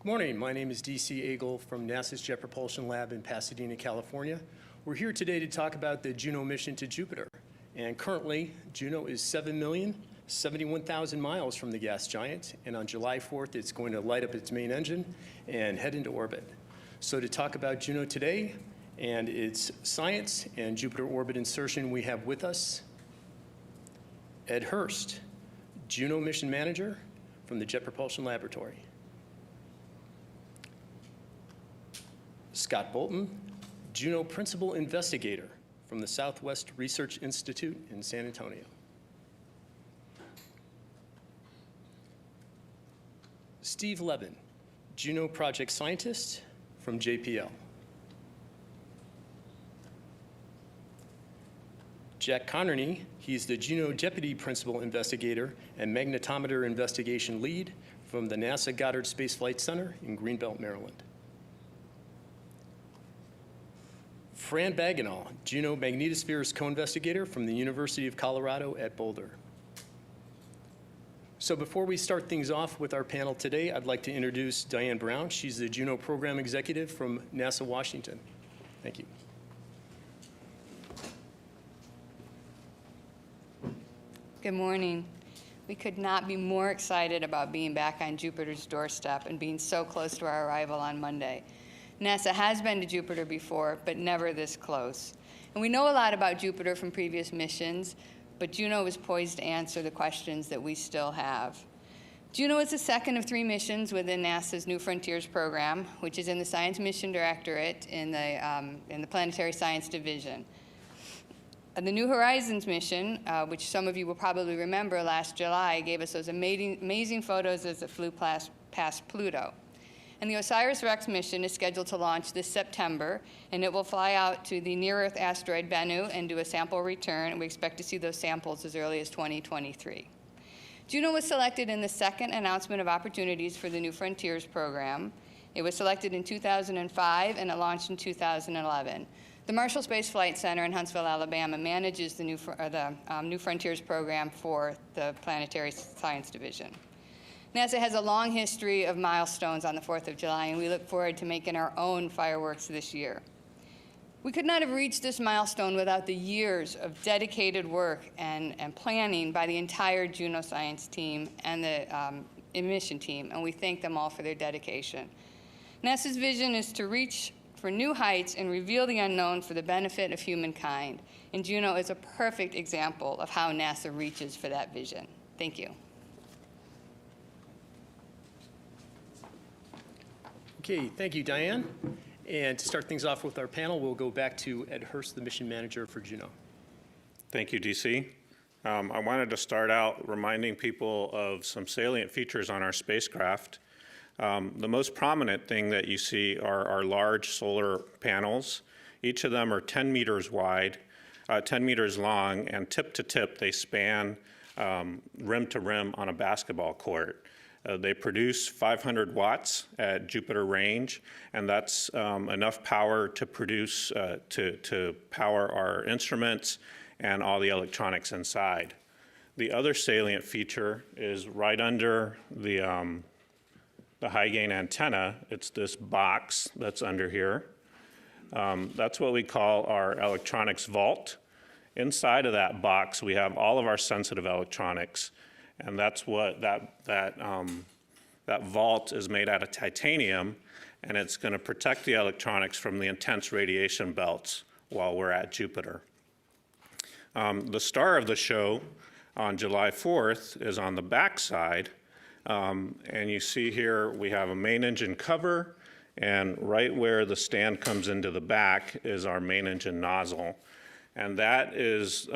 Good morning. My name is D.C. Agel from NASA's Jet Propulsion Lab in Pasadena, California. We're here today to talk about the Juno mission to Jupiter. And currently, Juno is 7,071,000 miles from the gas giant. And on July 4th, it's going to light up its main engine and head into orbit. So to talk about Juno today and its science and Jupiter orbit insertion, we have with us Ed Hurst, Juno mission manager from the Jet Propulsion Laboratory. Scott Bolton, Juno Principal Investigator from the Southwest Research Institute in San Antonio. Steve Levin, Juno Project Scientist from JPL. Jack Connerny, he's the Juno Deputy Principal Investigator and Magnetometer Investigation Lead from the NASA Goddard Space Flight Center in Greenbelt, Maryland. Fran Bagenal, Juno Magnetospheres Co-Investigator from the University of Colorado at Boulder. So before we start things off with our panel today, I'd like to introduce Diane Brown. She's the Juno Program Executive from NASA Washington. Thank you. Good morning. We could not be more excited about being back on Jupiter's doorstep and being so close to our arrival on Monday. NASA has been to Jupiter before, but never this close. And we know a lot about Jupiter from previous missions, but Juno is poised to answer the questions that we still have. Juno is the second of 3 missions within NASA's New Frontiers program, which is in the Science Mission Directorate in the Planetary Science Division. The New Horizons mission, which some of you will probably remember last July, gave us those amazing photos as it flew past Pluto. And the OSIRIS-REx mission is scheduled to launch this September, and it will fly out to the near-Earth asteroid Bennu and do a sample return, and we expect to see those samples as early as 2023. Juno was selected in the second announcement of opportunities for the New Frontiers program. It was selected in 2005, and it launched in 2011. The Marshall Space Flight Center in Huntsville, Alabama, manages the New Frontiers program for the Planetary Science Division. NASA has a long history of milestones on the 4th of July, and we look forward to making our own fireworks this year. We could not have reached this milestone without the years of dedicated work and planning by the entire Juno science team and the mission team, and we thank them all for their dedication. NASA's vision is to reach for new heights and reveal the unknown for the benefit of humankind, and Juno is a perfect example of how NASA reaches for that vision. Thank you. Okay, thank you, Diane. And to start things off with our panel, we'll go back to Ed Hurst, the mission manager for Juno. Thank you, DC. I wanted to start out reminding people of some salient features on our spacecraft. The most prominent thing that you see are our large solar panels. Each of them are 10 meters wide, 10 meters long, and tip to tip they span rim to rim on a basketball court. They produce 500 watts at Jupiter range, and that's enough power to produce, to power our instruments and all the electronics inside. The other salient feature is right under the high gain antenna. It's this box that's under here. That's what we call our electronics vault. Inside of that box, we have all of our sensitive electronics. And that's what that vault is made out of titanium, and it's going to protect the electronics from the intense radiation belts while we're at Jupiter. The star of the show on July 4th is on the back side, and you see here we have a main engine cover, and right where the stand comes into the back is our main engine nozzle, and that is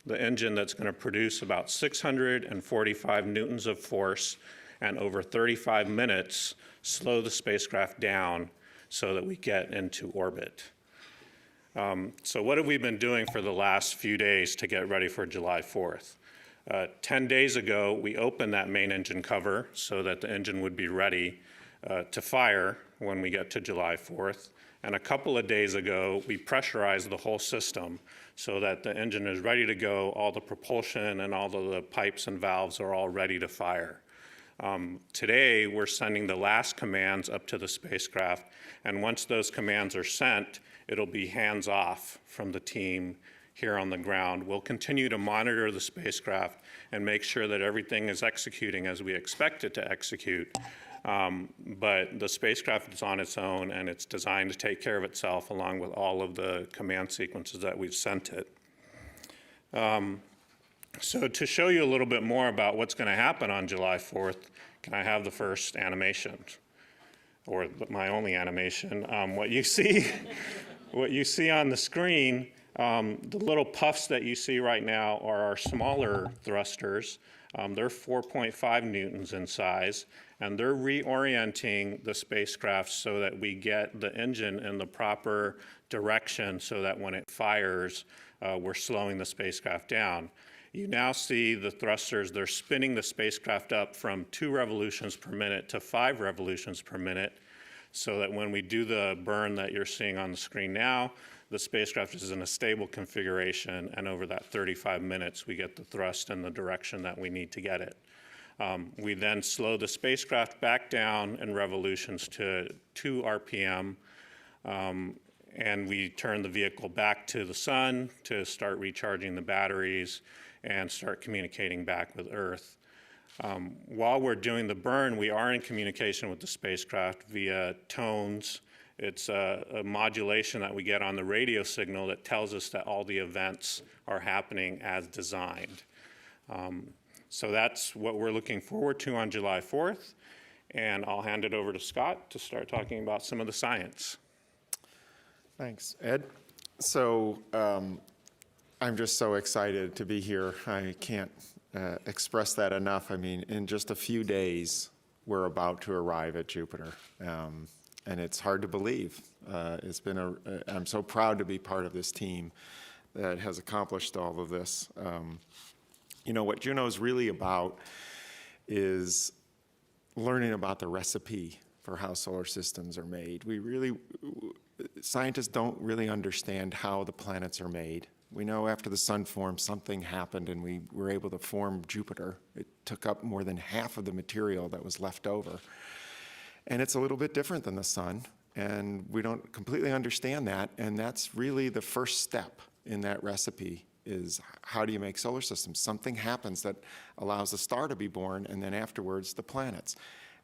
the engine that's going to produce about 645 newtons of force and over 35 minutes slow the spacecraft down so that we get into orbit. So what have we been doing for the last few days to get ready for July 4th? 10 days ago, we opened that main engine cover so that the engine would be ready to fire when we get to July 4th. And a couple of days ago, we pressurized the whole system so that the engine is ready to go, all the propulsion and all of the pipes and valves are all ready to fire. Today, we're sending the last commands up to the spacecraft, and once those commands are sent, it'll be hands-off from the team here on the ground. We'll continue to monitor the spacecraft and make sure that everything is executing as we expect it to execute. But the spacecraft is on its own, and it's designed to take care of itself along with all of the command sequences that we've sent it. So to show you a little bit more about what's going to happen on July 4th, can I have the first animation, or my only animation? What you see on the screen, the little puffs that you see right now are our smaller thrusters. They're 4.5 newtons in size, and they're reorienting the spacecraft so that we get the engine in the proper direction so that when it fires, we're slowing the spacecraft down. You now see the thrusters, they're spinning the spacecraft up from 2 revolutions per minute to 5 revolutions per minute, so that when we do the burn that you're seeing on the screen now, the spacecraft is in a stable configuration, and over that 35 minutes, we get the thrust in the direction that we need to get it. We then slow the spacecraft back down in revolutions to 2 RPM, and we turn the vehicle back to the sun to start recharging the batteries and start communicating back with Earth. While we're doing the burn, we are in communication with the spacecraft via tones. It's a modulation that we get on the radio signal that tells us that all the events are happening as designed. So that's what we're looking forward to on July 4th, and I'll hand it over to Scott to start talking about some of the science. Thanks, Ed. So I'm just so excited to be here. I can't express that enough. I mean, in just a few days, we're about to arrive at Jupiter. And it's hard to believe. I'm so proud to be part of this team that has accomplished all of this. You know, what Juno is really about is learning about the recipe for how solar systems are made. Scientists don't really understand how the planets are made. We know after the sun formed, something happened and we were able to form Jupiter. It took up more than half of the material that was left over. And it's a little bit different than the sun, and we don't completely understand that, and that's really the first step in that recipe is how do you make solar systems? Something happens that allows the star to be born, and then afterwards the planets.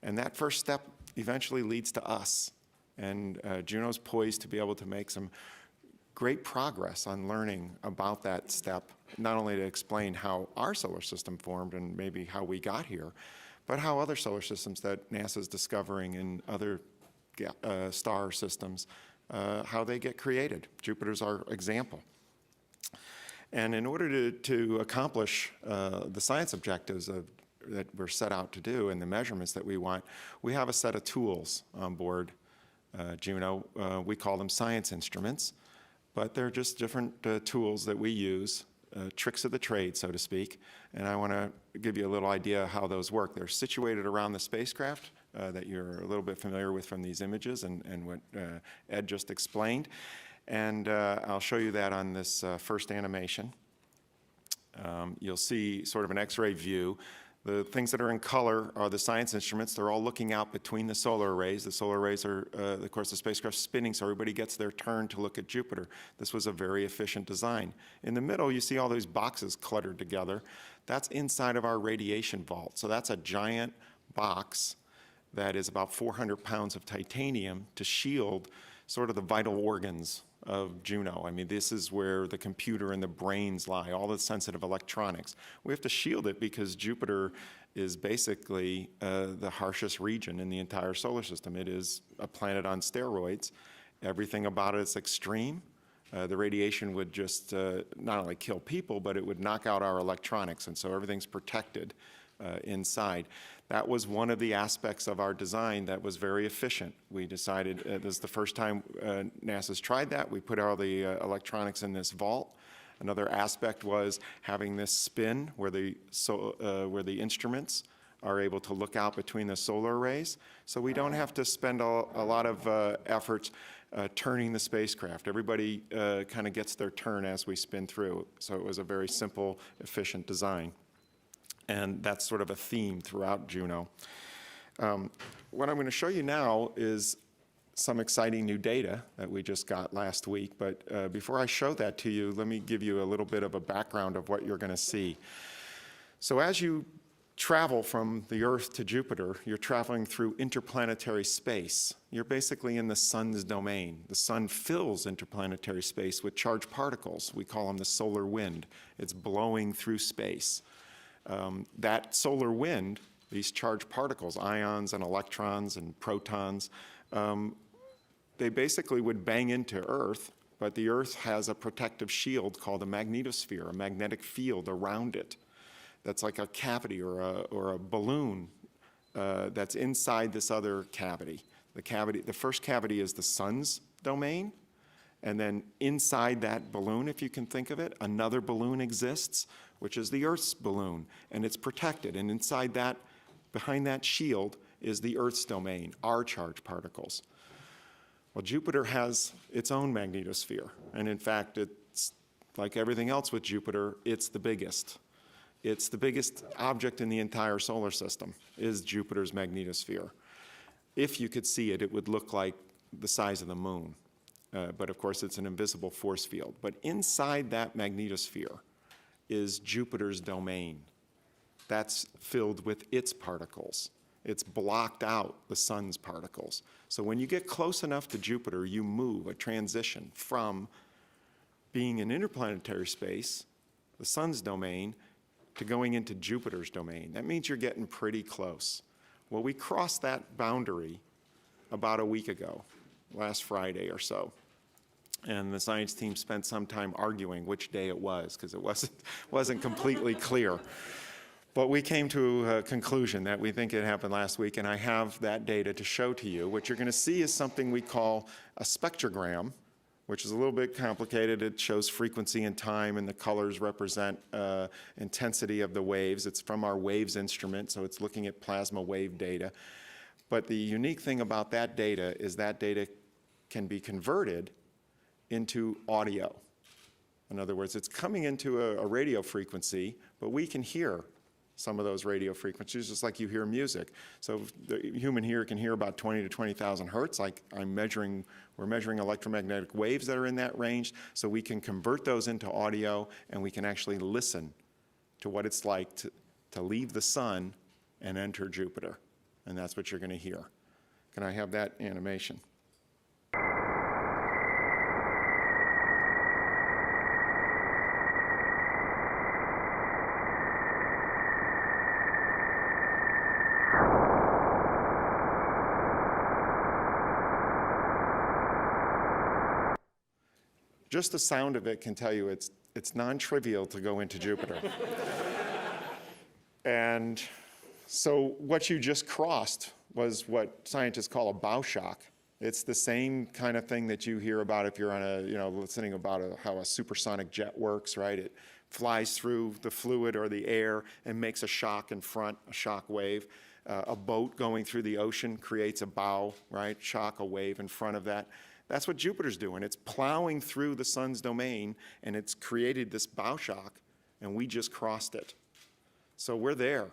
And that first step eventually leads to us. And Juno's poised to be able to make some great progress on learning about that step, not only to explain how our solar system formed and maybe how we got here, but how other solar systems that NASA's discovering in other star systems, how they get created. Jupiter's our example. And in order to accomplish the science objectives that we're set out to do and the measurements that we want, we have a set of tools on board Juno. We call them science instruments, but they're just different tools that we use, tricks of the trade, so to speak. And I want to give you a little idea how those work. They're situated around the spacecraft that you're a little bit familiar with from these images and what Ed just explained. And I'll show you that on this first animation. You'll see sort of an X-ray view. The things that are in color are the science instruments. They're all looking out between the solar arrays. The solar arrays are, of course, the spacecraft's spinning, so everybody gets their turn to look at Jupiter. This was a very efficient design. In the middle, you see all these boxes cluttered together. That's inside of our radiation vault. So that's a giant box that is about 400 pounds of titanium to shield sort of the vital organs of Juno. I mean, this is where the computer and the brains lie, all the sensitive electronics. We have to shield it because Jupiter is basically the harshest region in the entire solar system. It is a planet on steroids. Everything about it is extreme. The radiation would just not only kill people, but it would knock out our electronics, and so everything's protected inside. That was one of the aspects of our design that was very efficient. We decided, this is the first time NASA's tried that. We put all the electronics in this vault. Another aspect was having this spin where the instruments are able to look out between the solar arrays. So we don't have to spend a lot of efforts turning the spacecraft. Everybody kind of gets their turn as we spin through. So it was a very simple, efficient design. And that's sort of a theme throughout Juno. What I'm going to show you now is some exciting new data that we just got last week. But before I show that to you, let me give you a little bit of a background of what you're going to see. So as you travel from the Earth to Jupiter, you're traveling through interplanetary space. You're basically in the sun's domain. The sun fills interplanetary space with charged particles. We call them the solar wind. It's blowing through space. That solar wind, these charged particles, ions and electrons and protons, they basically would bang into Earth, but the Earth has a protective shield called a magnetosphere, a magnetic field around it. That's like a cavity or a balloon that's inside this other cavity. The first cavity is the sun's domain, and then inside that balloon, if you can think of it, another balloon exists, which is the Earth's balloon, and it's protected. And inside that, behind that shield, is the Earth's domain, our charged particles. Well, Jupiter has its own magnetosphere, and in fact, it's like everything else with Jupiter, it's the biggest. It's the biggest object in the entire solar system, is Jupiter's magnetosphere. If you could see it, it would look like the size of the moon. But of course, it's an invisible force field. But inside that magnetosphere is Jupiter's domain. That's filled with its particles. It's blocked out the sun's particles. So when you get close enough to Jupiter, you move a transition from being in interplanetary space, the sun's domain, to going into Jupiter's domain. That means you're getting pretty close. Well, we crossed that boundary about a week ago, last Friday or so. And the science team spent some time arguing which day it was, because it wasn't completely clear. But we came to a conclusion that we think it happened last week, and I have that data to show to you. What you're going to see is something we call a spectrogram, which is a little bit complicated. It shows frequency and time, and the colors represent intensity of the waves. It's from our WAVES instrument, so it's looking at plasma wave data. But the unique thing about that data is that data can be converted into audio. In other words, it's coming into a radio frequency, but we can hear some of those radio frequencies, just like you hear music. So the human ear can hear about 20 to 20,000 hertz, like we're measuring electromagnetic waves that are in that range, so we can convert those into audio, and we can actually listen to what it's like to leave the sun and enter Jupiter. And that's what you're going to hear. Can I have that animation? Just the sound of it can tell you it's non-trivial to go into Jupiter. And so what you just crossed was what scientists call a bow shock. It's the same kind of thing that you hear about if you're on listening about how a supersonic jet works, right? It flies through the fluid or the air and makes a shock in front, a shock wave. A boat going through the ocean creates a bow, right? Shock, a wave in front of that. That's what Jupiter's doing. It's plowing through the sun's domain, and it's created this bow shock, and we just crossed it. So we're there.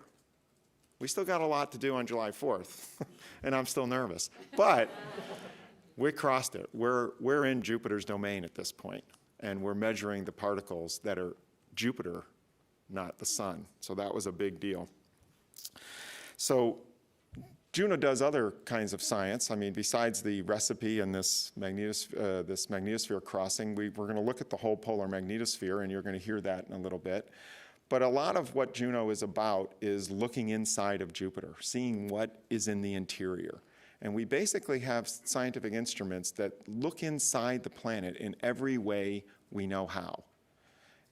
We still got a lot to do on July 4th, and I'm still nervous. But we crossed it. We're in Jupiter's domain at this point, and we're measuring the particles that are Jupiter, not the sun. So that was a big deal. So Juno does other kinds of science. I mean, besides the recipe and this magnetosphere crossing, we're going to look at the whole polar magnetosphere, and you're going to hear that in a little bit. But a lot of what Juno is about is looking inside of Jupiter, seeing what is in the interior. And we basically have scientific instruments that look inside the planet in every way we know how.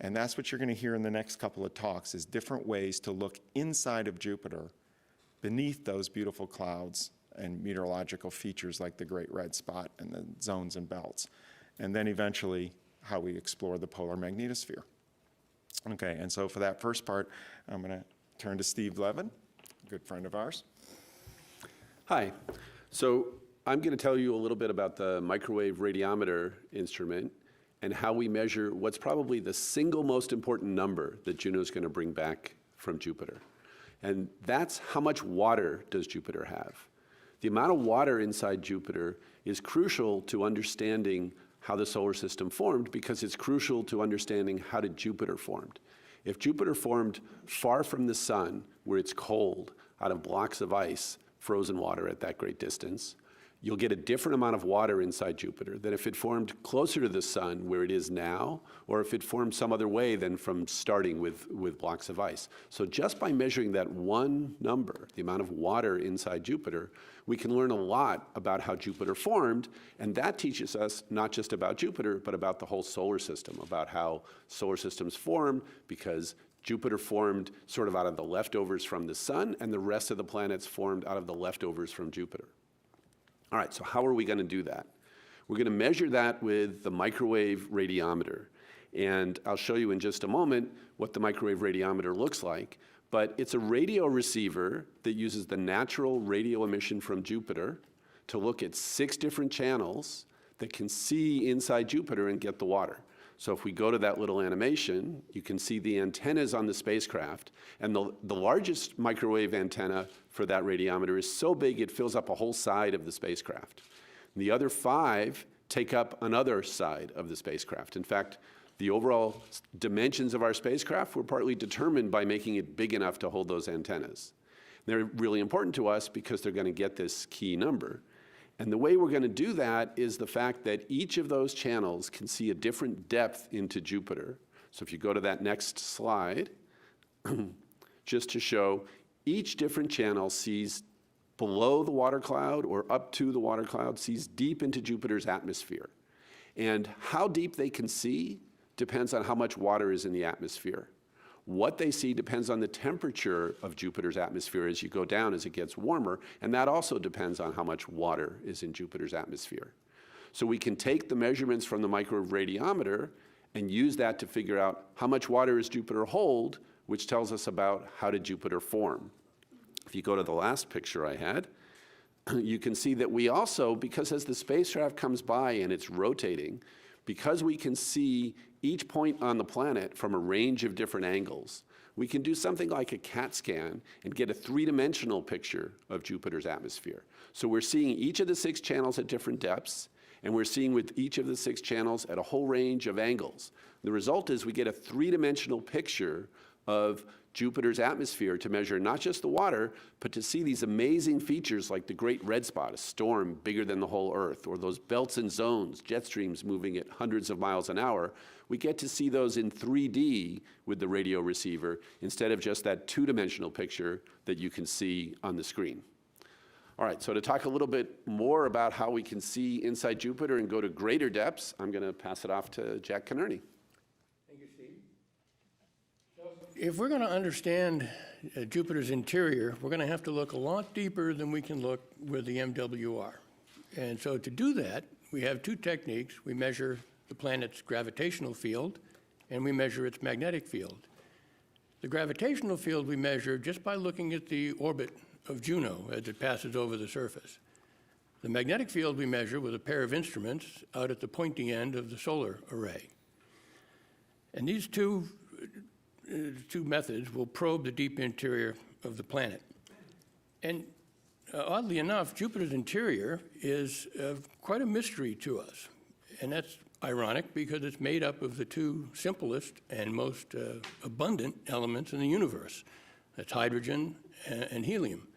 And that's what you're going to hear in the next couple of talks, is different ways to look inside of Jupiter, beneath those beautiful clouds and meteorological features like the Great Red Spot and the zones and belts. And then eventually, how we explore the polar magnetosphere. Okay, and so for that first part, I'm going to turn to Steve Levin, a good friend of ours. Hi. So I'm going to tell you a little bit about the microwave radiometer instrument and how we measure what's probably the single most important number that Juno is going to bring back from Jupiter. And that's how much water does Jupiter have. The amount of water inside Jupiter is crucial to understanding how the solar system formed, because it's crucial to understanding how did Jupiter formed. If Jupiter formed far from the sun, where it's cold, out of blocks of ice, frozen water at that great distance, you'll get a different amount of water inside Jupiter than if it formed closer to the sun, where it is now, or if it formed some other way than from starting with blocks of ice. So just by measuring that one number, the amount of water inside Jupiter, we can learn a lot about how Jupiter formed, and that teaches us not just about Jupiter, but about the whole solar system, about how solar systems form, because Jupiter formed sort of out of the leftovers from the sun, and the rest of the planets formed out of the leftovers from Jupiter. All right, so how are we going to do that? We're going to measure that with the microwave radiometer. And I'll show you in just a moment what the microwave radiometer looks like. But it's a radio receiver that uses the natural radio emission from Jupiter to look at 6 different channels that can see inside Jupiter and get the water. So if we go to that little animation, you can see the antennas on the spacecraft. And the largest microwave antenna for that radiometer is so big it fills up a whole side of the spacecraft. And the other 5 take up another side of the spacecraft. In fact, the overall dimensions of our spacecraft were partly determined by making it big enough to hold those antennas. They're really important to us because they're going to get this key number. And the way we're going to do that is the fact that each of those channels can see a different depth into Jupiter. So if you go to that next slide, just to show each different channel sees below the water cloud or up to the water cloud, sees deep into Jupiter's atmosphere. And how deep they can see depends on how much water is in the atmosphere. What they see depends on the temperature of Jupiter's atmosphere as you go down, as it gets warmer, and that also depends on how much water is in Jupiter's atmosphere. So we can take the measurements from the microwave radiometer and use that to figure out how much water does Jupiter hold, which tells us about how did Jupiter form. If you go to the last picture I had, you can see that we also, because as the spacecraft comes by and it's rotating, because we can see each point on the planet from a range of different angles, we can do something like a CAT scan and get a 3-dimensional picture of Jupiter's atmosphere. So we're seeing each of the 6 channels at different depths, and we're seeing with each of the 6 channels at a whole range of angles. The result is we get a 3-dimensional picture of Jupiter's atmosphere to measure not just the water, but to see these amazing features like the Great Red Spot, a storm bigger than the whole Earth, or those belts and zones, jet streams moving at hundreds of miles an hour. We get to see those in 3D with the radio receiver instead of just that 2-dimensional picture that you can see on the screen. All right, so to talk a little bit more about how we can see inside Jupiter and go to greater depths, I'm going to pass it off to Jack Connerny. If we're going to understand Jupiter's interior, we're going to have to look a lot deeper than we can look with the MWR. And so to do that, we have 2 techniques. We measure the planet's gravitational field, and we measure its magnetic field. The gravitational field we measure just by looking at the orbit of Juno as it passes over the surface. The magnetic field we measure with a pair of instruments out at the pointy end of the solar array. And these two methods will probe the deep interior of the planet. And oddly enough, Jupiter's interior is quite a mystery to us. And that's ironic because it's made up of the 2 simplest and most abundant elements in the universe. That's hydrogen and helium.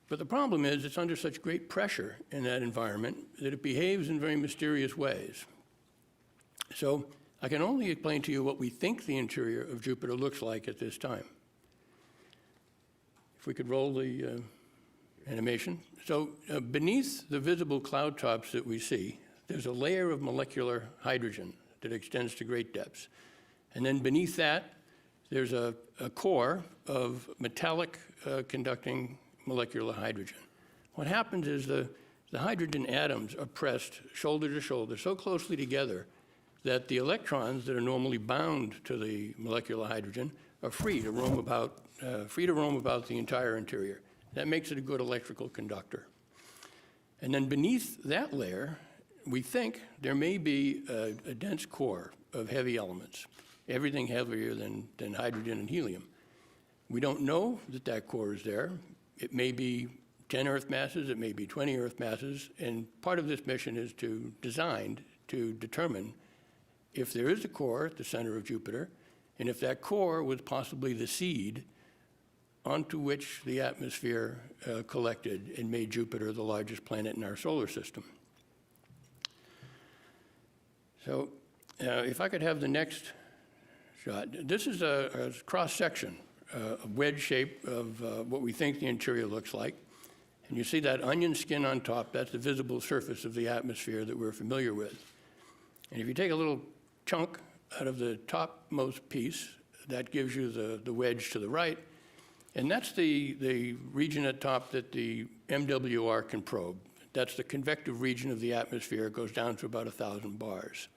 But the problem is it's under such great pressure in that environment that it behaves in very mysterious ways. So I can only explain to you what we think the interior of Jupiter looks like at this time. If we could roll the animation. So beneath the visible cloud tops that we see, there's a layer of molecular hydrogen that extends to great depths. And then beneath that, there's a core of metallic conducting molecular hydrogen. What happens is the hydrogen atoms are pressed shoulder to shoulder so closely together that the electrons that are normally bound to the molecular hydrogen are free to roam about the entire interior. That makes it a good electrical conductor. And then beneath that layer, we think there may be a dense core of heavy elements, everything heavier than hydrogen and helium. We don't know that that core is there. It may be 10 Earth masses, it may be 20 Earth masses, and part of this mission is designed to determine if there is a core at the center of Jupiter, and if that core was possibly the seed onto which the atmosphere collected and made Jupiter the largest planet in our solar system. So if I could have the next shot. This is a cross-section, a wedge shape of what we think the interior looks like. And you see that onion skin on top, that's the visible surface of the atmosphere that we're familiar with. And if you take a little chunk out of the topmost piece, that gives you the wedge to the right. And that's the region at top that the MWR can probe. That's the convective region of the atmosphere. It goes down to about 1,000 bars.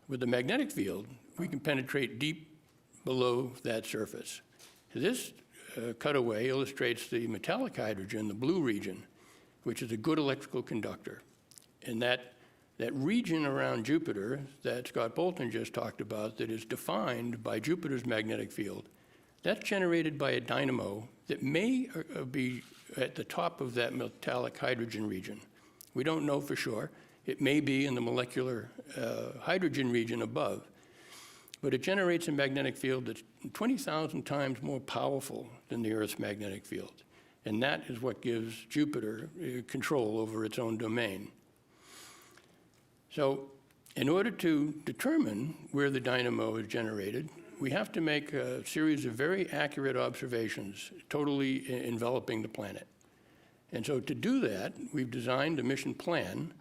With the magnetic field, we can penetrate deep below that surface. This cutaway illustrates the metallic hydrogen, the blue region, which is a good electrical conductor. And that region around Jupiter that Scott Bolton just talked about that is defined by Jupiter's magnetic field, that's generated by a dynamo that may be at the top of that metallic hydrogen region. We don't know for sure. It may be in the molecular hydrogen region above, but it generates a magnetic field that's 20,000 times more powerful than the Earth's magnetic field. And that is what gives Jupiter control over its own domain. So in order to determine where the dynamo is generated, we have to make a series of very accurate observations totally enveloping the planet. And so to do that, we've designed a mission plan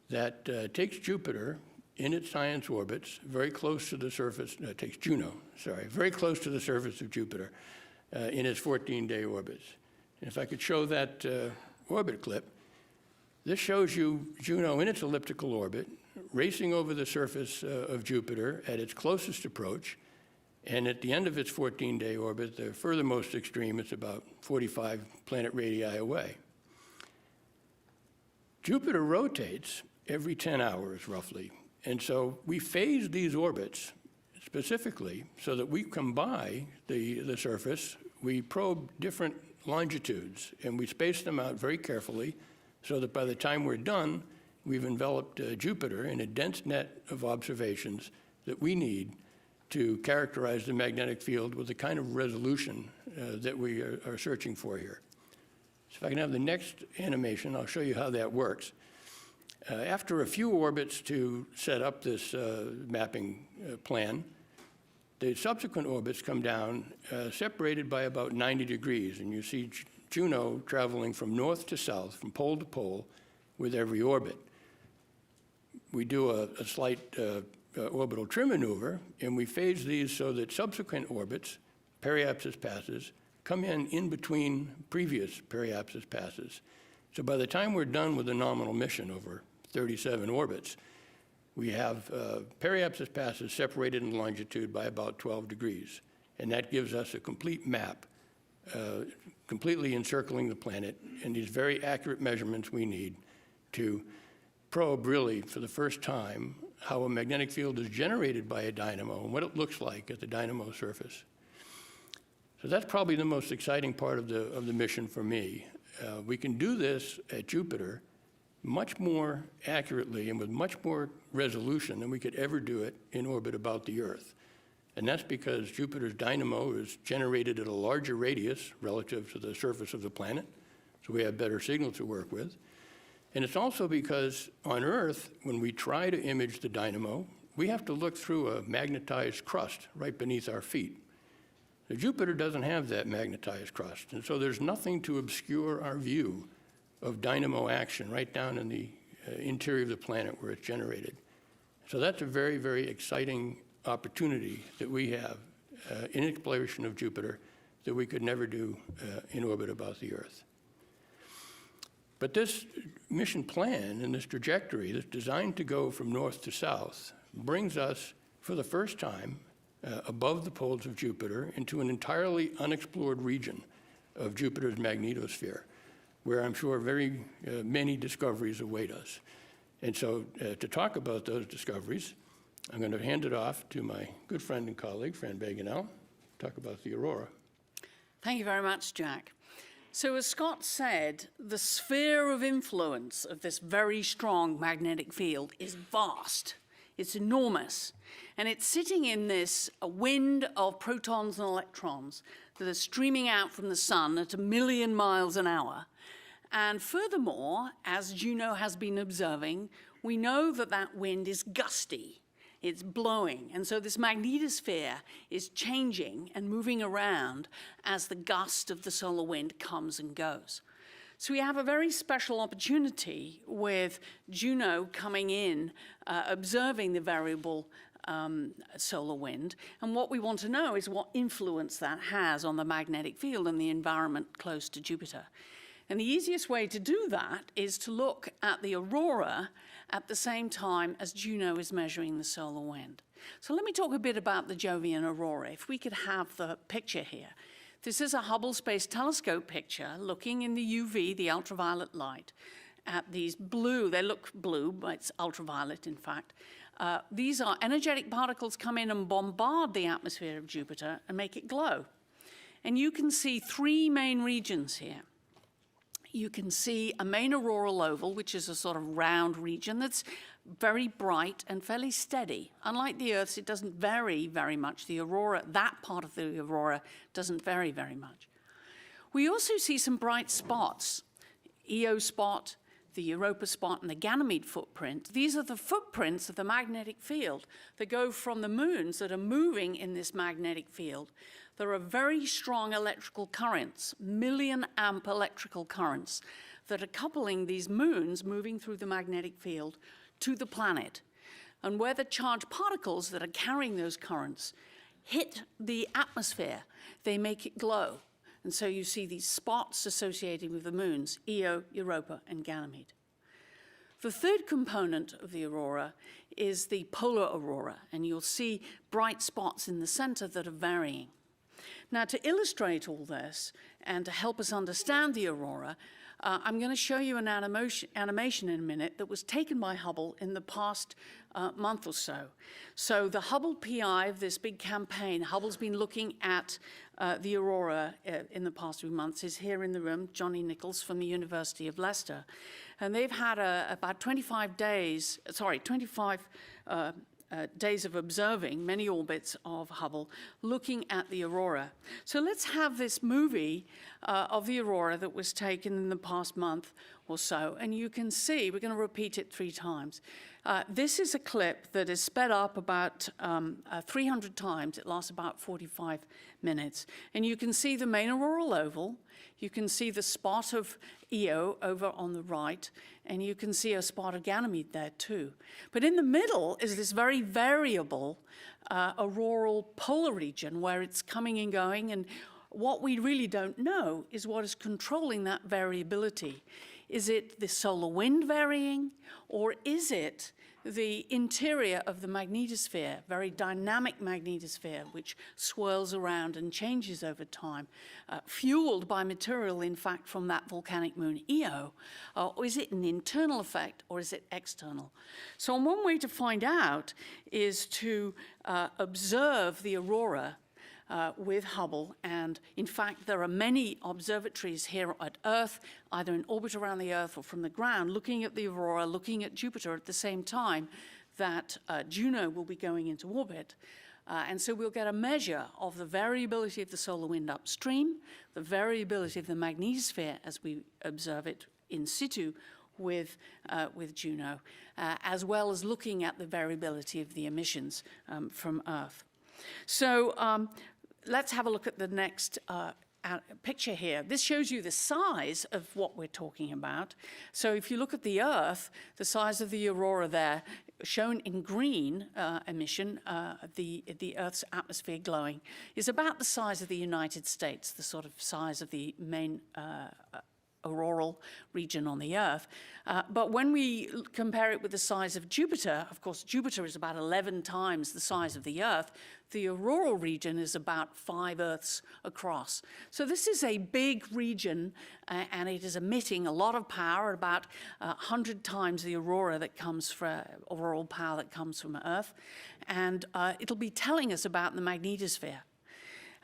that takes Jupiter in its science orbits very close to the surface, takes Juno, sorry, very close to the surface of Jupiter in its 14-day orbits. And if I could show that orbit clip, this shows you Juno in its elliptical orbit, racing over the surface of Jupiter at its closest approach, and at the end of its 14-day orbit, the furthermost extreme, it's about 45 planet radii away. Jupiter rotates every 10 hours, roughly. And so we phase these orbits specifically so that we come by the surface, we probe different longitudes, and we space them out very carefully so that by the time we're done, we've enveloped Jupiter in a dense net of observations that we need to characterize the magnetic field with the kind of resolution that we are searching for here. So if I can have the next animation, I'll show you how that works. After a few orbits to set up this mapping plan, the subsequent orbits come down separated by about 90 degrees, and you see Juno traveling from north to south, from pole to pole, with every orbit. We do a slight orbital trim maneuver, and we phase these so that subsequent orbits, periapsis passes, come in between previous periapsis passes. So by the time we're done with the nominal mission over 37 orbits, we have periapsis passes separated in longitude by about 12 degrees. And that gives us a complete map, completely encircling the planet, and these very accurate measurements we need to probe, really, for the first time, how a magnetic field is generated by a dynamo and what it looks like at the dynamo surface. So that's probably the most exciting part of the mission for me. We can do this at Jupiter much more accurately and with much more resolution than we could ever do it in orbit about the Earth. And that's because Jupiter's dynamo is generated at a larger radius relative to the surface of the planet, so we have better signal to work with. And it's also because on Earth, when we try to image the dynamo, we have to look through a magnetized crust right beneath our feet. Now, Jupiter doesn't have that magnetized crust, and so there's nothing to obscure our view of dynamo action right down in the interior of the planet where it's generated. So that's a very, very exciting opportunity that we have in exploration of Jupiter that we could never do in orbit about the Earth. But this mission plan and this trajectory that's designed to go from north to south brings us, for the first time, above the poles of Jupiter into an entirely unexplored region of Jupiter's magnetosphere, where I'm sure very many discoveries await us. And so to talk about those discoveries, I'm going to hand it off to my good friend and colleague, Fran Bagenel, talk about the aurora. Thank you very much, Jack. So as Scott said, the sphere of influence of this very strong magnetic field is vast. It's enormous. And it's sitting in this wind of protons and electrons that are streaming out from the sun at 1 million miles an hour. And furthermore, as Juno has been observing, we know that that wind is gusty. It's blowing. And so this magnetosphere is changing and moving around as the gust of the solar wind comes and goes. So we have a very special opportunity with Juno coming in, observing the variable solar wind. And what we want to know is what influence that has on the magnetic field and the environment close to Jupiter. And the easiest way to do that is to look at the aurora at the same time as Juno is measuring the solar wind. So let me talk a bit about the Jovian aurora. If we could have the picture here. This is a Hubble Space Telescope picture looking in the UV, the ultraviolet light, at these blue, they look blue, but it's ultraviolet in fact. These are energetic particles come in and bombard the atmosphere of Jupiter and make it glow. And you can see three main regions here. You can see a main auroral oval, which is a sort of round region that's very bright and fairly steady. Unlike the Earth's, it doesn't vary very much. The aurora, that part of the aurora, doesn't vary very much. We also see some bright spots, Io spot, the Europa spot, and the Ganymede footprint. These are the footprints of the magnetic field that go from the moons that are moving in this magnetic field. There are very strong electrical currents, million-amp electrical currents, that are coupling these moons moving through the magnetic field to the planet. And where the charged particles that are carrying those currents hit the atmosphere, they make it glow. And so you see these spots associated with the moons, Io, Europa, and Ganymede. The third component of the aurora is the polar aurora, and you'll see bright spots in the center that are varying. Now, to illustrate all this and to help us understand the aurora, I'm going to show you an animation in a minute that was taken by Hubble in the past month or so. So the Hubble PI of this big campaign, Hubble's been looking at the aurora in the past few months, is here in the room, Johnny Nichols from the University of Leicester. And they've had about 25 days of observing many orbits of Hubble, looking at the aurora. So let's have this movie of the aurora that was taken in the past month or so, and you can see, we're going to repeat it 3 times. This is a clip that is sped up about 300 times. It lasts about 45 minutes. And you can see the main auroral oval. You can see the spot of Io over on the right, and you can see a spot of Ganymede there too. But in the middle is this very variable auroral polar region where it's coming and going, and what we really don't know is what is controlling that variability. Is it the solar wind varying, or is it the interior of the magnetosphere, very dynamic magnetosphere, which swirls around and changes over time, fueled by material, in fact, from that volcanic moon Io? Or is it an internal effect, or is it external? So one way to find out is to observe the aurora with Hubble, and in fact there are many observatories here at Earth, either in orbit around the Earth or from the ground, looking at the aurora, looking at Jupiter at the same time that Juno will be going into orbit. And so we'll get a measure of the variability of the solar wind upstream, the variability of the magnetosphere as we observe it in situ with Juno, as well as looking at the variability of the emissions from Earth. So let's have a look at the next picture here. This shows you the size of what we're talking about. So if you look at the Earth, the size of the aurora there, shown in green emission, the Earth's atmosphere glowing, is about the size of the United States, the sort of size of the main auroral region on the Earth. But when we compare it with the size of Jupiter, of course, Jupiter is about 11 times the size of the Earth. The auroral region is about 5 Earths across. So this is a big region, and it is emitting a lot of power, about 100 times the aurora that comes from auroral power that comes from Earth. And it'll be telling us about the magnetosphere.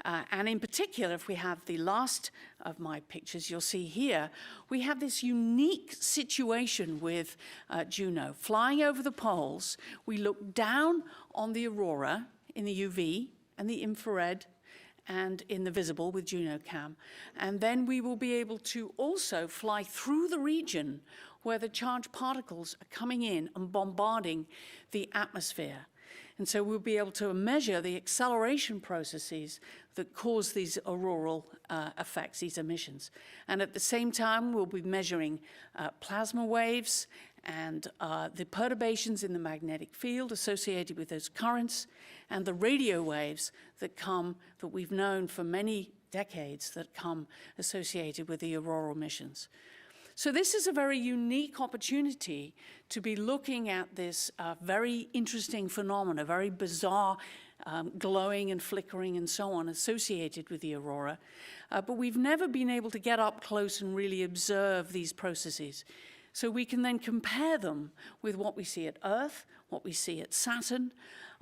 And in particular, if we have the last of my pictures, you'll see here, we have this unique situation with Juno. Flying over the poles, we look down on the aurora in the UV and the infrared and in the visible with Juno Cam. And then we will be able to also fly through the region where the charged particles are coming in and bombarding the atmosphere. And so we'll be able to measure the acceleration processes that cause these auroral effects, these emissions. And at the same time, we'll be measuring plasma waves and the perturbations in the magnetic field associated with those currents, and the radio waves that we've known for many decades that come associated with the auroral emissions. So this is a very unique opportunity to be looking at this very interesting phenomena, very bizarre glowing and flickering and so on associated with the aurora. But we've never been able to get up close and really observe these processes. So we can then compare them with what we see at Earth, what we see at Saturn.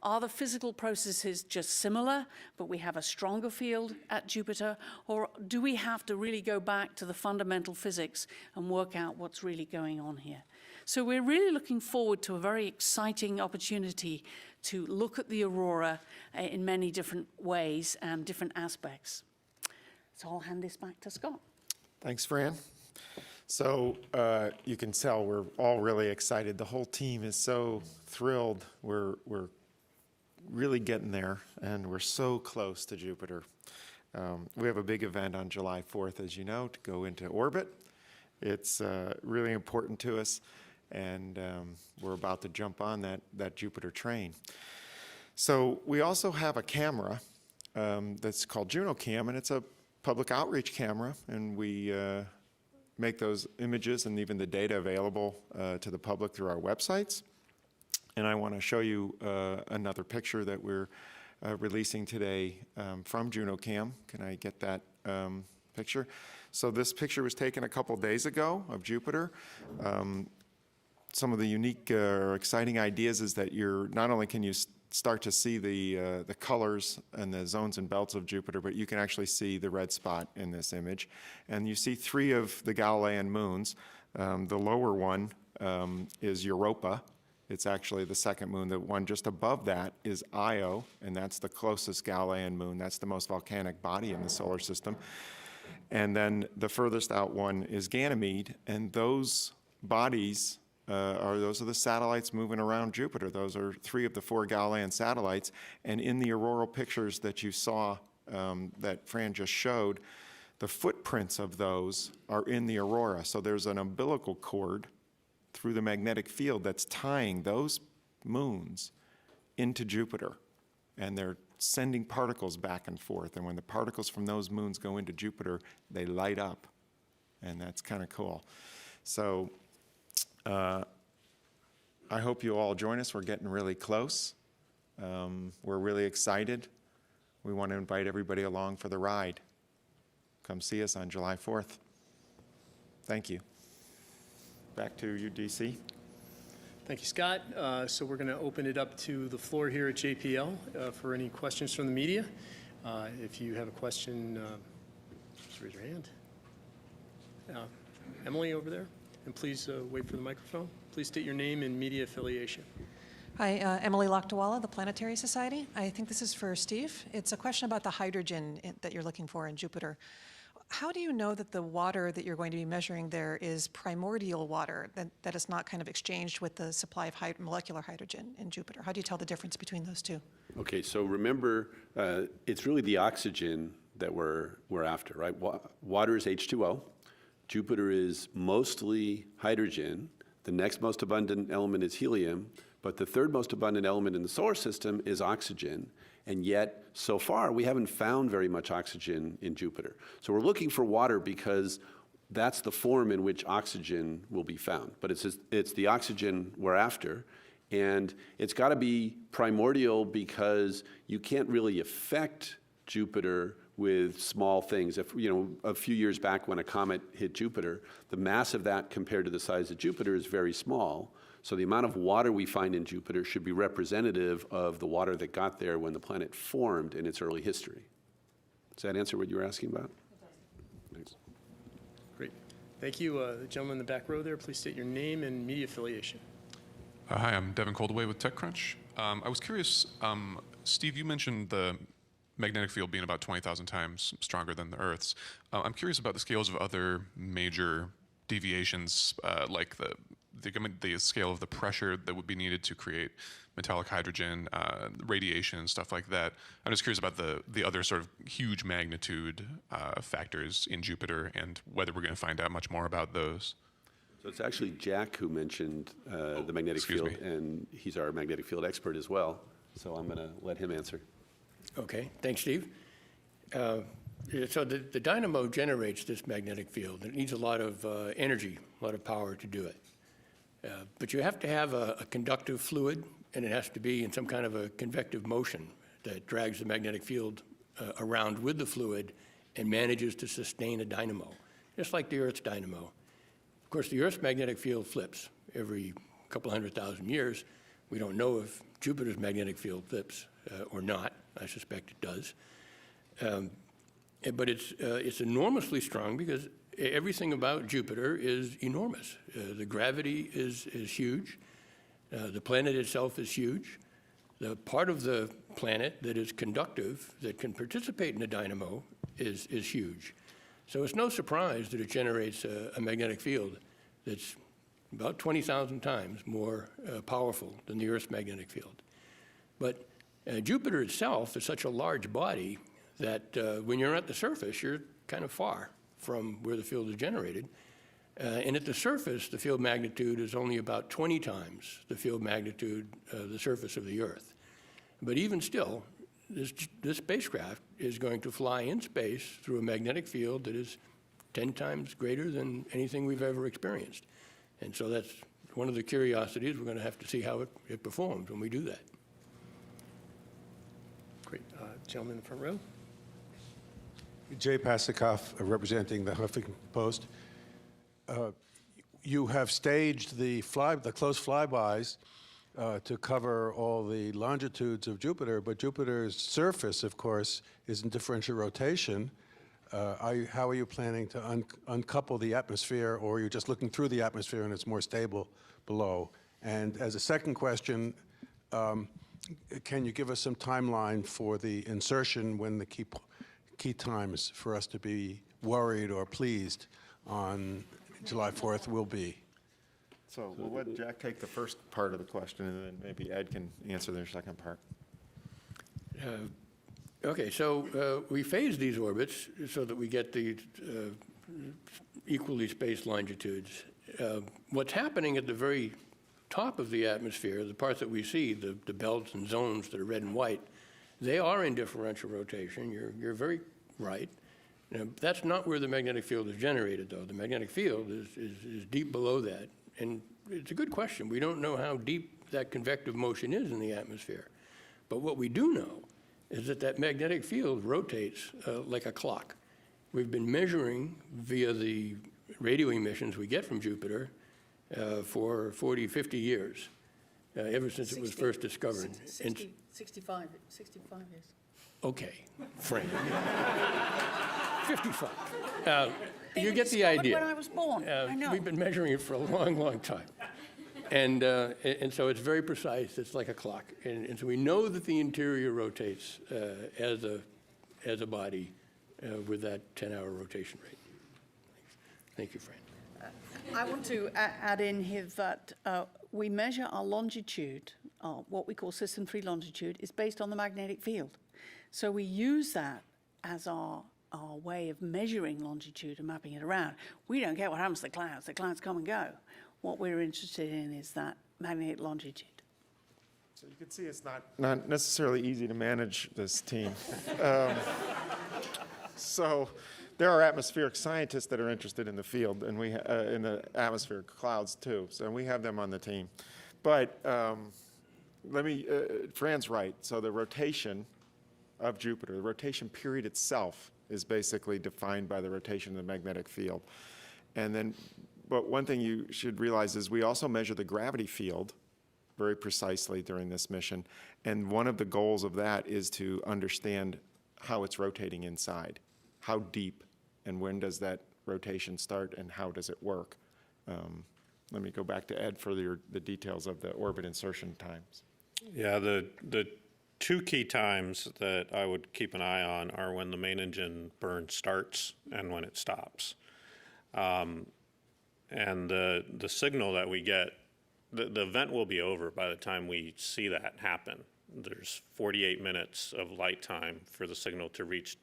Are the physical processes just similar, but we have a stronger field at Jupiter? Or do we have to really go back to the fundamental physics and work out what's really going on here? So we're really looking forward to a very exciting opportunity to look at the aurora in many different ways and different aspects. So I'll hand this back to Scott. Thanks, Fran. So you can tell we're all really excited. The whole team is so thrilled. We're really getting there, and we're so close to Jupiter. We have a big event on July 4th, as you know, to go into orbit. It's really important to us, and we're about to jump on that Jupiter train. So we also have a camera that's called Juno Cam, and it's a public outreach camera, and we make those images and even the data available to the public through our websites. And I want to show you another picture that we're releasing today from Juno Cam. Can I get that picture? So this picture was taken a couple days ago of Jupiter. Some of the unique or exciting ideas is that not only can you start to see the colors and the zones and belts of Jupiter, but you can actually see the red spot in this image. And you see 3 of the Galilean moons. The lower one is Europa. It's actually the second moon. The one just above that is Io, and that's the closest Galilean moon. That's the most volcanic body in the solar system. And then the furthest out one is Ganymede, and those bodies those are the satellites moving around Jupiter. Those are 3 of the 4 Galilean satellites. And in the auroral pictures that you saw that Fran just showed, the footprints of those are in the aurora. So there's an umbilical cord through the magnetic field that's tying those moons into Jupiter. And they're sending particles back and forth. And when the particles from those moons go into Jupiter, they light up. And that's kind of cool. So I hope you all join us. We're getting really close. We're really excited. We want to invite everybody along for the ride. Come see us on July 4th. Thank you. Back to you, DC. Thank you, Scott. So we're going to open it up to the floor here at JPL for any questions from the media. If you have a question, just raise your hand. Emily over there. And please wait for the microphone. Please state your name and media affiliation. Hi, Emily Lakdawala, the Planetary Society. I think this is for Steve. It's a question about the hydrogen that you're looking for in Jupiter. How do you know that the water that you're going to be measuring there is primordial water, that is not kind of exchanged with the supply of molecular hydrogen in Jupiter? How do you tell the difference between those two? Okay, so remember, it's really the oxygen that we're after, right? Water is H2O. Jupiter is mostly hydrogen. The next most abundant element is helium, but the third most abundant element in the solar system is oxygen. And yet, so far, we haven't found very much oxygen in Jupiter. So we're looking for water because that's the form in which oxygen will be found. But it's the oxygen we're after. And it's got to be primordial because you can't really affect Jupiter with small things. If, a few years back when a comet hit Jupiter, the mass of that compared to the size of Jupiter is very small. So the amount of water we find in Jupiter should be representative of the water that got there when the planet formed in its early history. Does that answer what you were asking about? Thanks. Great. Thank you. The gentleman in the back row there, please state your name and media affiliation. Hi, I'm Devin Coldaway with TechCrunch. I was curious, Steve, you mentioned the magnetic field being about 20,000 times stronger than the Earth's. I'm curious about the scales of other major deviations, like the scale of the pressure that would be needed to create metallic hydrogen, radiation, stuff like that. I'm just curious about the other sort of huge magnitude factors in Jupiter and whether we're going to find out much more about those. So it's actually Jack who mentioned the magnetic field, and he's our magnetic field expert as well. So I'm going to let him answer. Okay, thanks, Steve. So the dynamo generates this magnetic field. It needs a lot of energy, a lot of power to do it. But you have to have a conductive fluid, and it has to be in some kind of a convective motion that drags the magnetic field around with the fluid and manages to sustain a dynamo, just like the Earth's dynamo. Of course, the Earth's magnetic field flips every couple 100,000 years. We don't know if Jupiter's magnetic field flips or not. I suspect it does. But it's enormously strong because everything about Jupiter is enormous. The gravity is huge. The planet itself is huge. The part of the planet that is conductive, that can participate in a dynamo, is huge. So it's no surprise that it generates a magnetic field that's about 20,000 times more powerful than the Earth's magnetic field. But Jupiter itself is such a large body that when you're at the surface, you're kind of far from where the field is generated. And at the surface, the field magnitude is only about 20 times the field magnitude of the surface of the Earth. But even still, this spacecraft is going to fly in space through a magnetic field that is 10 times greater than anything we've ever experienced. And so that's one of the curiosities. We're going to have to see how it performs when we do that. Great. Gentleman in the front row. Jay Pasikoff, representing the Huffington Post. You have staged the close flybys to cover all the longitudes of Jupiter, but Jupiter's surface, of course, is in differential rotation. How are you planning to uncouple the atmosphere, or are you just looking through the atmosphere and it's more stable below? And as a second question, can you give us some timeline for the insertion, when the key times for us to be worried or pleased on July 4th will be? So we'll let Jack take the first part of the question, and then maybe Ed can answer the second part. Okay, so we phase these orbits so that we get the equally spaced longitudes. What's happening at the very top of the atmosphere, the parts that we see, the belts and zones that are red and white, they are in differential rotation. You're very right. That's not where the magnetic field is generated, though. The magnetic field is deep below that. And it's a good question. We don't know how deep that convective motion is in the atmosphere. But what we do know is that magnetic field rotates like a clock. We've been measuring via the radio emissions we get from Jupiter for 40, 50 years, ever since it was first discovered. 65 years. Okay, Frank. 55. You get the idea. When I was born, I know. We've been measuring it for a long, long time. And so it's very precise. It's like a clock. And so we know that the interior rotates as a body with that 10-hour rotation rate. Thank you, Fran. I want to add in here that we measure our longitude, what we call system 3 longitude, is based on the magnetic field. So we use that as our way of measuring longitude and mapping it around. We don't care what happens to the clouds. The clouds come and go. What we're interested in is that magnetic longitude. So you can see it's not necessarily easy to manage this team. So there are atmospheric scientists that are interested in the field, and we in the atmospheric clouds too. So we have them on the team. But Fran's right. So the rotation of Jupiter, the rotation period itself, is basically defined by the rotation of the magnetic field. And then, but one thing you should realize is we also measure the gravity field very precisely during this mission. And one of the goals of that is to understand how it's rotating inside. How deep, and when does that rotation start, and how does it work? Let me go back to Ed for the details of the orbit insertion times. Yeah, the two key times that I would keep an eye on are when the main engine burn starts and when it stops. And the signal that we get, the event will be over by the time we see that happen. There's 48 minutes of light time for the signal to reach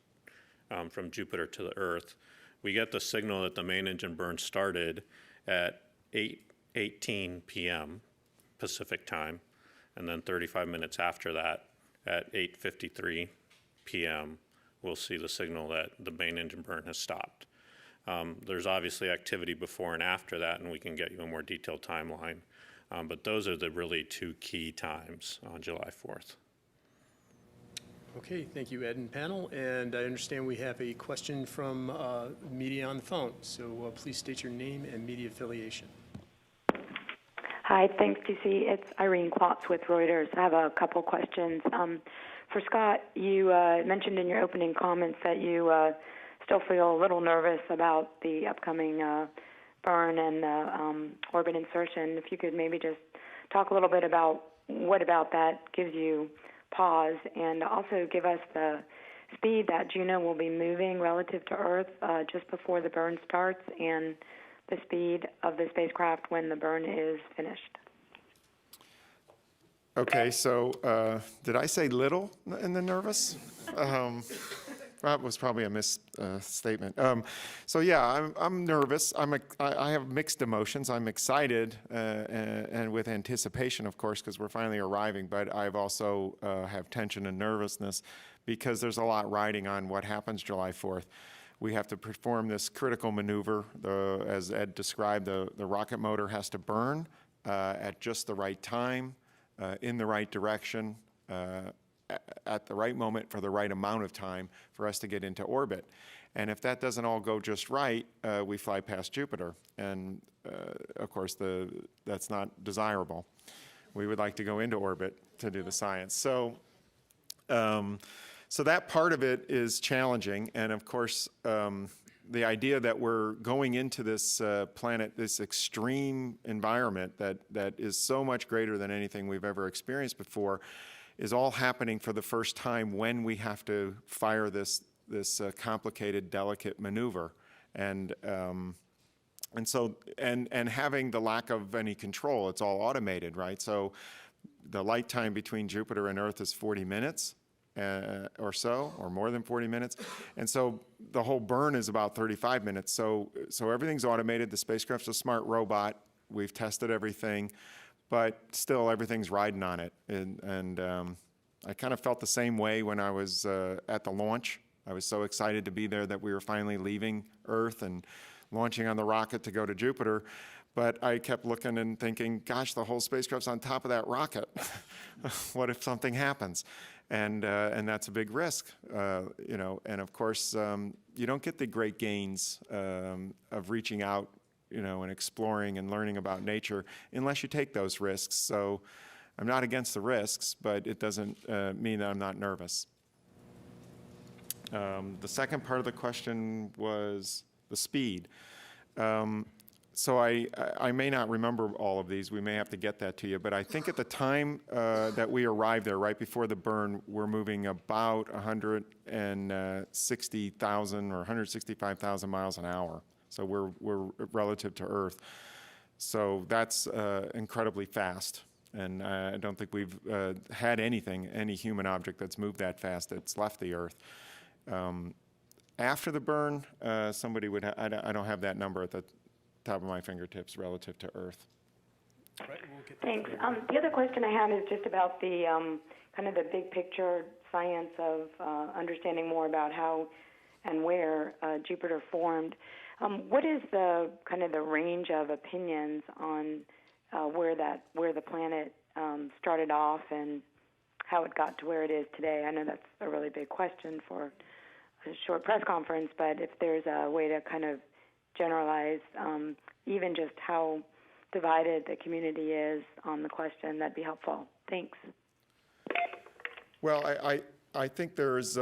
from Jupiter to the Earth. We get the signal that the main engine burn started at 8:18 p.m. Pacific time, and then 35 minutes after that, at 8:53 p.m., we'll see the signal that the main engine burn has stopped. There's obviously activity before and after that, and we can get you a more detailed timeline. But those are the really two key times on July 4th. Okay, thank you, Ed and panel. And I understand we have a question from media on the phone. So please state your name and media affiliation. Hi, thanks, DC. It's Irene Klotz with Reuters. I have a couple questions. For Scott, you mentioned in your opening comments that you still feel a little nervous about the upcoming burn and orbit insertion. If you could maybe just talk a little bit about what about that gives you pause, and also give us the speed that Juno will be moving relative to Earth just before the burn starts, and the speed of the spacecraft when the burn is finished. Okay, so did I say little in the nervous? That was probably a misstatement. So yeah, I'm nervous. I have mixed emotions. I'm excited and with anticipation, of course, because we're finally arriving. But I've also have tension and nervousness because there's a lot riding on what happens July 4th. We have to perform this critical maneuver. As Ed described, the rocket motor has to burn at just the right time, in the right direction, at the right moment for the right amount of time for us to get into orbit. And if that doesn't all go just right, we fly past Jupiter. And of course, that's not desirable. We would like to go into orbit to do the science. So that part of it is challenging. And of course, the idea that we're going into this planet, this extreme environment that is so much greater than anything we've ever experienced before, is all happening for the first time when we have to fire this complicated, delicate maneuver, and having the lack of any control. It's all automated, right? So the light time between Jupiter and Earth is 40 minutes or so, or more than 40 minutes, and so the whole burn is about 35 minutes. So everything's automated. The spacecraft's a smart robot. We've tested everything. But still, everything's riding on it. And I kind of felt the same way when I was at the launch. I was so excited to be there that we were finally leaving Earth and launching on the rocket to go to Jupiter. But I kept looking and thinking, gosh, the whole spacecraft's on top of that rocket. What if something happens? And that's a big risk, you know. And of course, you don't get the great gains of reaching out, you know, and exploring and learning about nature unless you take those risks. So I'm not against the risks, but it doesn't mean that I'm not nervous. The second part of the question was the speed. So I may not remember all of these. We may have to get that to you. But I think at the time that we arrived there, right before the burn, we're moving about 160,000 or 165,000 miles an hour. So we're relative to Earth. So that's incredibly fast. And I don't think we've had any human object that's moved that fast that's left the Earth. After the burn, somebody would, I don't have that number at the top of my fingertips relative to Earth. Right, we'll get Thanks. The other question I have is just about the kind of the big picture science of understanding more about how and where Jupiter formed. What is the kind of the range of opinions on where the planet started off and how it got to where it is today? I know that's a really big question for a short press conference, but if there's a way to kind of generalize even just how divided the community is on the question, that'd be helpful. Thanks. Well, I think there's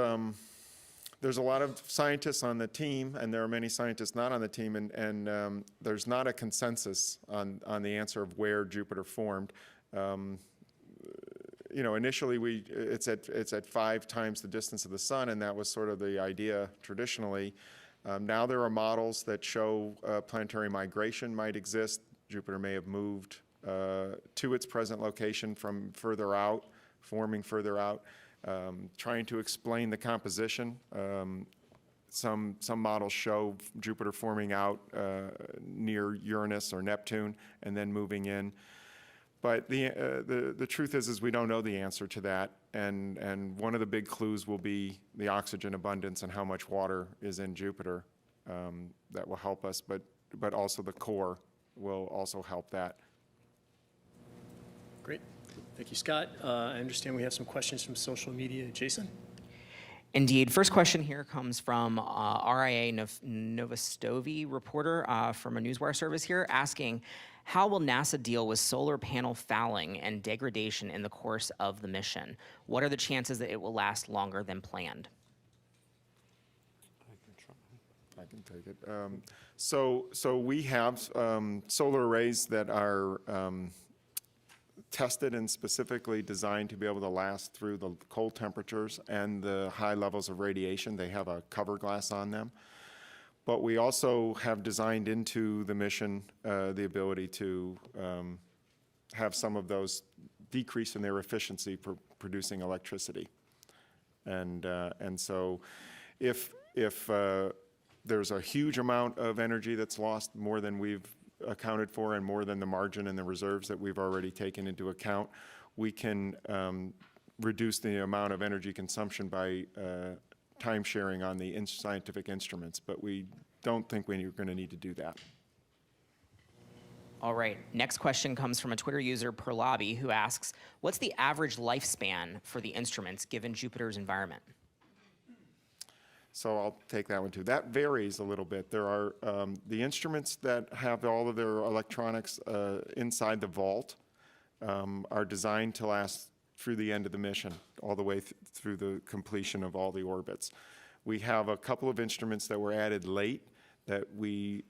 there's a lot of scientists on the team, and there are many scientists not on the team, and there's not a consensus on the answer of where Jupiter formed. You know, initially it's at 5 times the distance of the sun, and that was sort of the idea traditionally. Now there are models that show planetary migration might exist. Jupiter may have moved to its present location from further out, forming further out. Trying to explain the composition. Some models show Jupiter forming out near Uranus or Neptune and then moving in. But the truth is we don't know the answer to that, and one of the big clues will be the oxygen abundance and how much water is in Jupiter. That will help us, but also the core will also help that. Great. Thank you, Scott. I understand we have some questions from social media. Jason? Indeed. First question here comes from RIA Novostovi reporter from a newswire service here asking, how will NASA deal with solar panel fouling and degradation in the course of the mission? What are the chances that it will last longer than planned? I can take it. So we have solar arrays that are tested and specifically designed to be able to last through the cold temperatures and the high levels of radiation. They have a cover glass on them. But we also have designed into the mission the ability to have some of those decrease in their efficiency for producing electricity. And so if there's a huge amount of energy that's lost, more than we've accounted for and more than the margin and the reserves that we've already taken into account, we can reduce the amount of energy consumption by time sharing on the scientific instruments, but we don't think we're going to need to do that. All right, next question comes from a Twitter user, Perlobby, who asks, what's the average lifespan for the instruments given Jupiter's environment? So I'll take that one too. That varies a little bit. There are the instruments that have all of their electronics inside the vault are designed to last through the end of the mission, all the way through the completion of all the orbits. We have a couple of instruments that were added late that we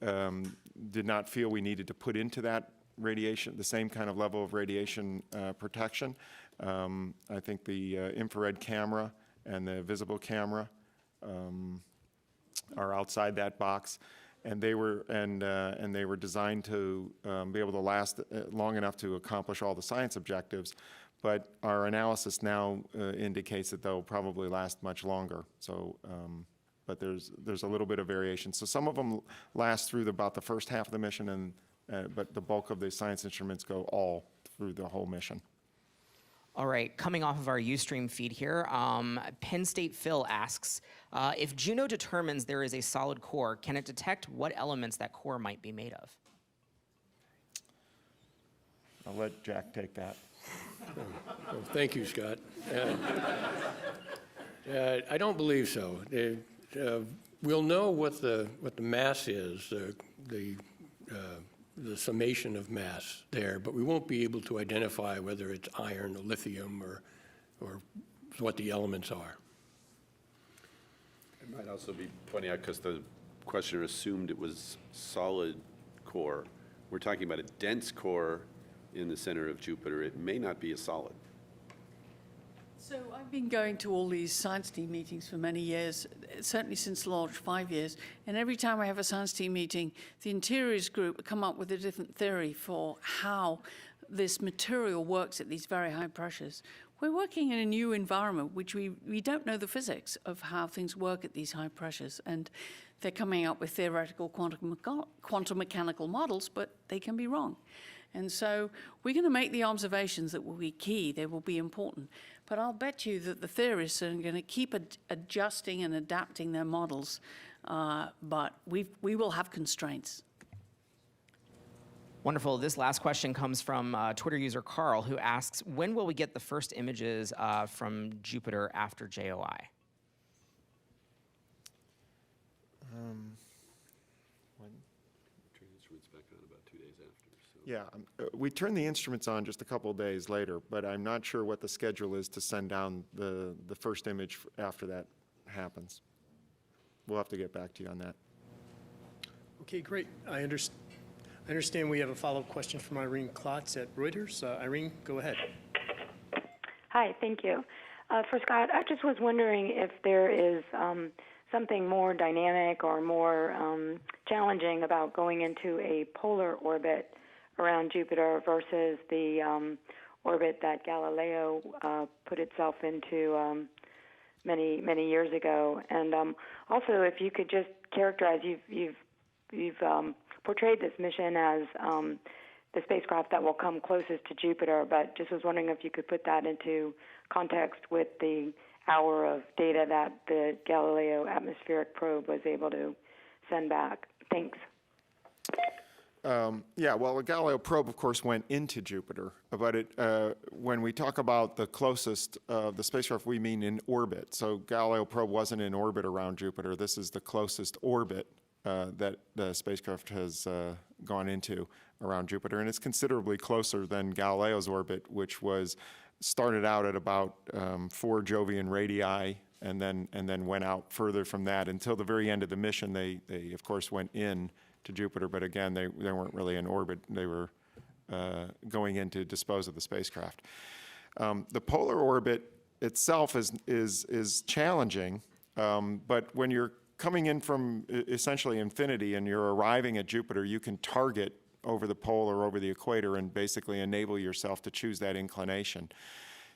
did not feel we needed to put into that radiation, the same kind of level of radiation protection. I think the infrared camera and the visible camera are outside that box, and they were designed to be able to last long enough to accomplish all the science objectives. But our analysis now indicates that they'll probably last much longer. So, but there's a little bit of variation. So some of them last through about the first half of the mission, and but the bulk of the science instruments go all through the whole mission. All right, coming off of our Ustream feed here, Penn State Phil asks, if Juno determines there is a solid core, can it detect what elements that core might be made of? I'll let Jack take that. Well, thank you, Scott. I don't believe so. We'll know what the mass is, the summation of mass there, but we won't be able to identify whether it's iron or lithium or what the elements are. It might also be pointing out, because the questioner assumed it was solid core. We're talking about a dense core in the center of Jupiter. It may not be a solid. So I've been going to all these science team meetings for many years, certainly since launch, 5 years. And every time I have a science team meeting, the interiors group come up with a different theory for how this material works at these very high pressures. We're working in a new environment, which we don't know the physics of how things work at these high pressures. And they're coming up with theoretical quantum mechanical models, but they can be wrong. And so we're going to make the observations that will be key, they will be important. But I'll bet you that the theorists are going to keep adjusting and adapting their models, but we will have constraints. Wonderful. This last question comes from Twitter user Carl, who asks, when will we get the first images from Jupiter after JOI? Yeah, we turn the instruments on just a couple of days later, but I'm not sure what the schedule is to send down the first image after that happens. we'll have to get back to you on that. Okay, great. I understand we have a follow-up question from Irene Klotz at Reuters. Irene, go ahead. Hi, thank you. For Scott, I just was wondering if there is something more dynamic or more challenging about going into a polar orbit around Jupiter versus the orbit that Galileo put itself into many years ago. And also, if you could just characterize, you've portrayed this mission as the spacecraft that will come closest to Jupiter, but just was wondering if you could put that into context with the hour of data that the Galileo atmospheric probe was able to send back. Thanks. Yeah, well, the Galileo probe, of course, went into Jupiter, but when we talk about the closest the spacecraft, we mean in orbit. So Galileo probe wasn't in orbit around Jupiter. This is the closest orbit that the spacecraft has gone into around Jupiter, and it's considerably closer than Galileo's orbit, which was started out at about 4 Jovian radii, and then went out further from that until the very end of the mission. They of course went in to Jupiter, but again they weren't really in orbit. They were going in to dispose of the spacecraft. The polar orbit itself is challenging, but when you're coming in from essentially infinity and you're arriving at Jupiter, you can target over the pole or over the equator and basically enable yourself to choose that inclination.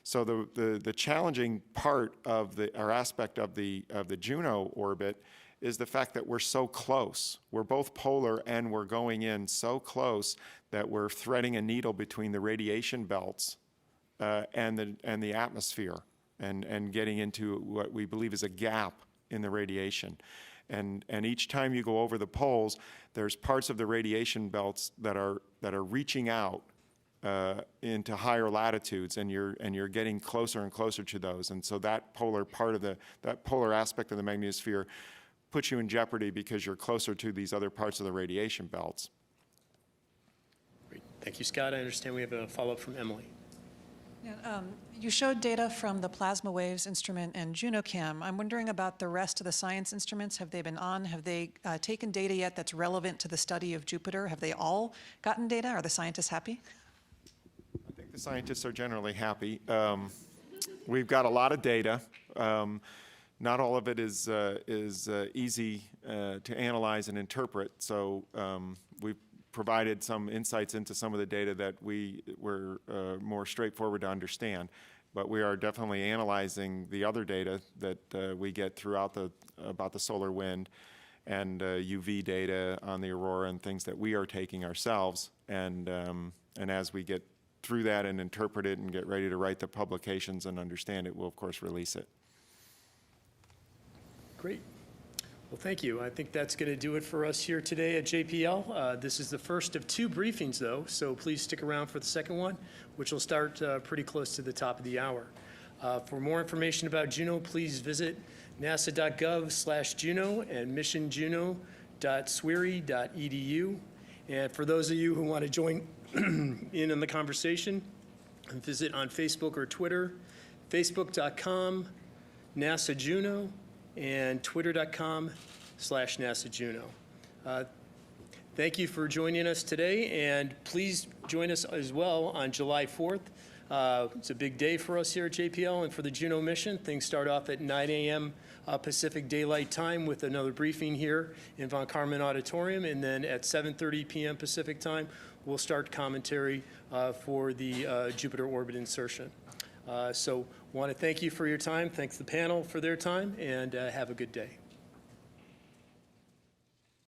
So the challenging part of or aspect of the Juno orbit is the fact that we're so close. We're both polar and we're going in so close that we're threading a needle between the radiation belts and the atmosphere and getting into what we believe is a gap in the radiation. And each time you go over the poles, there's parts of the radiation belts that are reaching out into higher latitudes, and you're getting closer and closer to those. And so that polar aspect of the magnetosphere puts you in jeopardy because you're closer to these other parts of the radiation belts. Great. Thank you, Scott. I understand we have a follow-up from Emily. Yeah, you showed data from the Plasma Waves instrument and JunoCam. I'm wondering about the rest of the science instruments. Have they been on? Have they taken data yet that's relevant to the study of Jupiter? Have they all gotten data? Are the scientists happy? I think the scientists are generally happy. We've got a lot of data. Not all of it is easy to analyze and interpret, so we've provided some insights into some of the data that were more straightforward to understand. But we are definitely analyzing the other data that we get throughout about the solar wind and UV data on the aurora and things that we are taking ourselves. And as we get through that and interpret it and get ready to write the publications and understand it, we'll of course release it. Great. Well, thank you. I think that's going to do it for us here today at JPL. This is the first of 2 briefings, though, so please stick around for the second one, which will start pretty close to the top of the hour. For more information about Juno, please visit nasa.gov/Juno and missionjuno.sweary.edu. And for those of you who want to join in on the conversation, visit on Facebook or Twitter, facebook.com/NASA-Juno and twitter.com/NASA-Juno. Thank you for joining us today, and please join us as well on July 4th. It's a big day for us here at JPL and for the Juno mission. Things start off at 9 a.m. Pacific Daylight Time with another briefing here in Von Karman Auditorium, and then at 7:30 p.m. Pacific Time, we'll start commentary for the Jupiter orbit insertion. So want to thank you for your time, thanks the panel for their time, and have a good day.